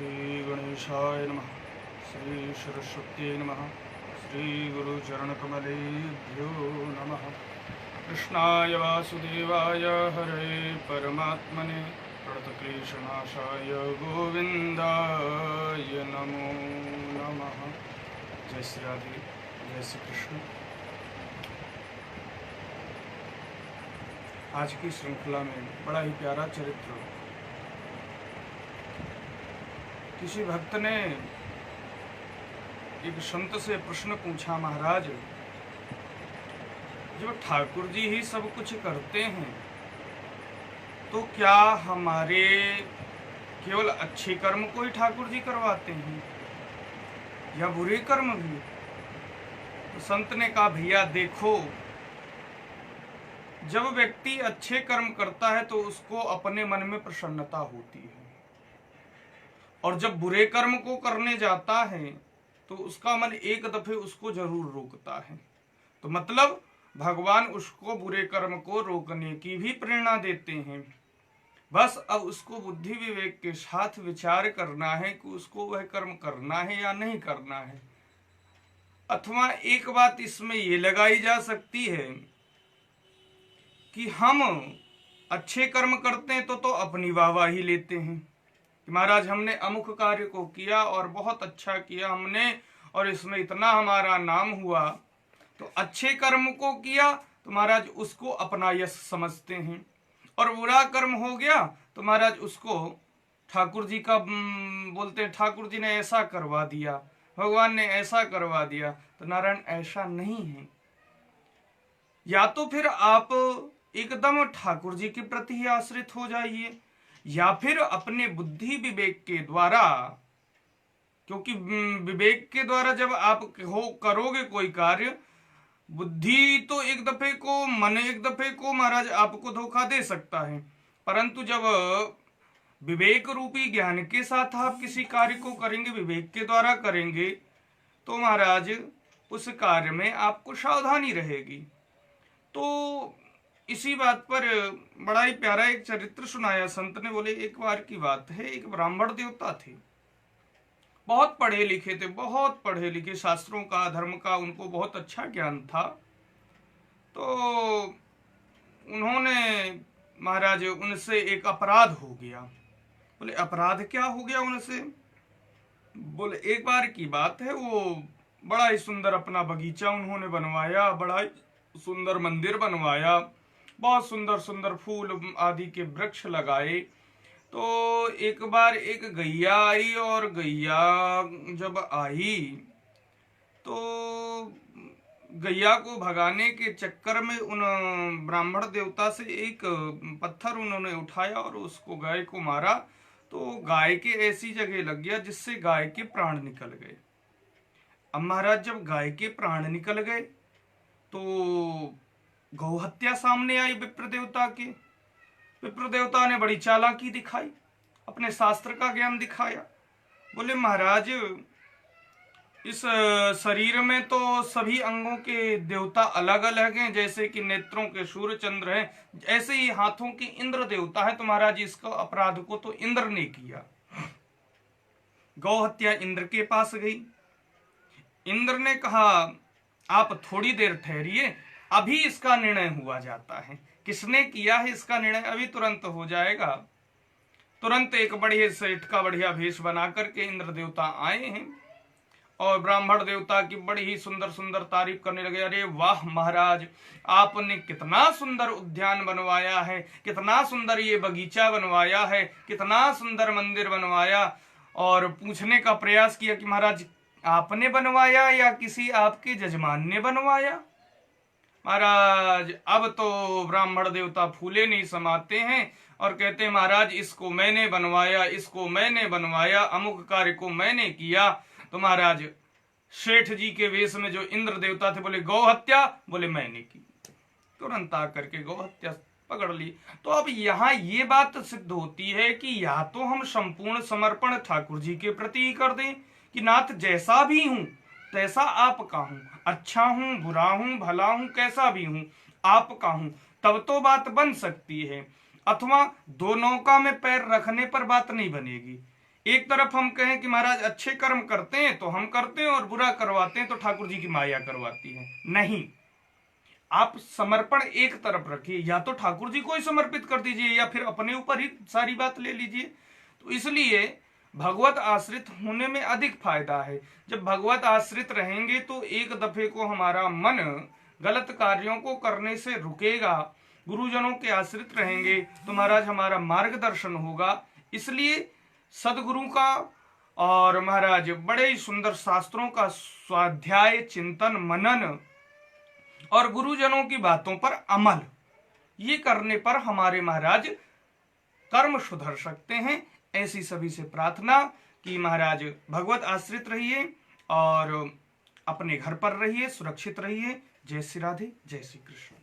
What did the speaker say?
श्री गणेशाय नमः। श्री सरस्वत्यै नमः। श्री गुरुचरणकमलेभ्यो नमः। कृष्णाय वासुदेवाय हरे परमात्मने प्रणतक्लेशनाशाय गोविन्दाय नमो नमः। जय श्री राधे, जय श्री कृष्ण। आज की श्रृंखला में बड़ा ही प्यारा चरित्र। किसी भक्त ने एक संत से प्रश्न पूछा, महाराज जब ठाकुर जी ही सब कुछ करते हैं तो क्या हमारे केवल अच्छे कर्म को ही ठाकुर जी करवाते हैं या बुरे कर्म भी? तो संत ने कहा, भैया देखो, जब व्यक्ति अच्छे कर्म करता है तो उसको अपने मन में प्रसन्नता होती है, और जब बुरे कर्म को करने जाता है तो उसका मन एक दफे उसको जरूर रोकता है। तो मतलब भगवान उसको बुरे कर्म को रोकने की भी प्रेरणा देते हैं। बस अब उसको बुद्धि विवेक के साथ विचार करना है कि उसको वह कर्म करना है या नहीं करना है। अथवा एक बात इसमें ये लगाई जा सकती है कि हम अच्छे कर्म करते हैं तो अपनी वाहवाही लेते हैं कि महाराज हमने अमुक कार्य को किया और बहुत अच्छा किया हमने, और इसमें इतना हमारा नाम हुआ। तो अच्छे कर्म को किया तो महाराज उसको अपना यश समझते हैं, और बुरा कर्म हो गया तो महाराज उसको ठाकुर जी का बोलते हैं, ठाकुर जी ने ऐसा करवा दिया, भगवान ने ऐसा करवा दिया। तो नारायण ऐसा नहीं है। या तो फिर आप एकदम ठाकुर जी के प्रति ही आश्रित हो जाइए, या फिर अपने बुद्धि विवेक के द्वारा, क्योंकि विवेक के द्वारा जब आप करोगे कोई कार्य, बुद्धि तो एक दफे को, मन एक दफे को महाराज आपको धोखा दे सकता है, परंतु जब विवेक रूपी ज्ञान के साथ आप किसी कार्य को करेंगे, विवेक के द्वारा करेंगे, तो महाराज उस कार्य में आपको सावधानी रहेगी। तो इसी बात पर बड़ा ही प्यारा एक चरित्र सुनाया संत ने। बोले, एक बार की बात है, एक ब्राह्मण देवता थे, बहुत पढ़े लिखे थे, बहुत पढ़े लिखे, शास्त्रों का धर्म का उनको बहुत अच्छा ज्ञान था। तो उन्होंने महाराज उनसे एक अपराध हो गया। बोले, अपराध क्या हो गया उनसे? बोले, एक बार की बात है, वो बड़ा ही सुंदर अपना बगीचा उन्होंने बनवाया, बड़ा ही सुंदर मंदिर बनवाया, बहुत सुंदर सुंदर फूल आदि के वृक्ष लगाए। तो एक बार एक गैया आई, और गैया जब आई तो गैया को भगाने के चक्कर में उन ब्राह्मण देवता से एक पत्थर उन्होंने उठाया और उसको गाय को मारा। तो गाय के ऐसी जगह लग गया जिससे गाय के प्राण निकल गए। अब महाराज जब गाय के प्राण निकल गए तो गौ हत्या सामने आई विप्र देवता के। विप्र देवता ने बड़ी चालाकी दिखाई, अपने शास्त्र का ज्ञान दिखाया। बोले, महाराज इस शरीर में तो सभी अंगों के देवता अलग अलग हैं, जैसे कि नेत्रों के सूर्य चंद्र हैं, ऐसे ही हाथों के इंद्र देवता है। तो महाराज इसका अपराध को तो इंद्र ने किया। गौ हत्या इंद्र के पास गई। इंद्र ने कहा, आप थोड़ी देर ठहरिए, अभी इसका निर्णय हुआ जाता है। किसने किया है इसका निर्णय अभी तुरंत हो जाएगा। तुरंत एक बढ़िया सेठ का बढ़िया भेष बना करके इंद्र देवता आए हैं, और ब्राह्मण देवता की बड़ी ही सुंदर सुंदर तारीफ करने लगे। अरे वाह महाराज, आपने कितना सुंदर उद्यान बनवाया है, कितना सुंदर ये बगीचा बनवाया है, कितना सुंदर मंदिर बनवाया। और पूछने का प्रयास किया कि महाराज आपने बनवाया या किसी आपके जजमान ने बनवाया? महाराज अब तो ब्राह्मण देवता फूले नहीं समाते हैं और कहते हैं, महाराज इसको मैंने बनवाया, इसको मैंने बनवाया, अमुक कार्य को मैंने किया। तो महाराज शेठ जी के वेश में जो इंद्र देवता थे बोले, गौ हत्या? बोले, मैंने की। तुरंत आकर के गौ हत्या पकड़ ली। तो अब यहाँ ये बात सिद्ध होती है कि या तो हम संपूर्ण समर्पण ठाकुर जी के प्रति ही कर दें कि नाथ जैसा भी हूं तैसा आपका हूं, अच्छा हूं, बुरा हूं, भला हूं, कैसा भी हूं आपका हूं, तब तो बात बन सकती है। अथवा दो नौका में पैर रखने पर बात नहीं बनेगी। एक तरफ हम कहें कि महाराज अच्छे कर्म करते हैं तो हम करते हैं और बुरा करवाते हैं तो ठाकुर जी की माया करवाती है। नहीं, आप समर्पण एक तरफ रखिए, या तो ठाकुर जी को ही समर्पित कर दीजिए या फिर अपने ऊपर ही सारी बात ले लीजिए। तो इसलिए भगवत आश्रित होने में अधिक फायदा है। जब भगवत आश्रित रहेंगे तो एक दफे को हमारा मन गलत कार्यों को करने से रुकेगा। गुरुजनों के आश्रित रहेंगे तो महाराज हमारा मार्गदर्शन होगा। इसलिए सदगुरु का और महाराज बड़े ही सुंदर शास्त्रों का स्वाध्याय, चिंतन, मनन और गुरुजनों की बातों पर अमल, ये करने पर हमारे महाराज कर्म सुधर सकते हैं। ऐसी सभी से प्रार्थना कि महाराज भगवत आश्रित रहिए और अपने घर पर रहिए, सुरक्षित रहिए। जय श्री राधे, जय श्री कृष्ण।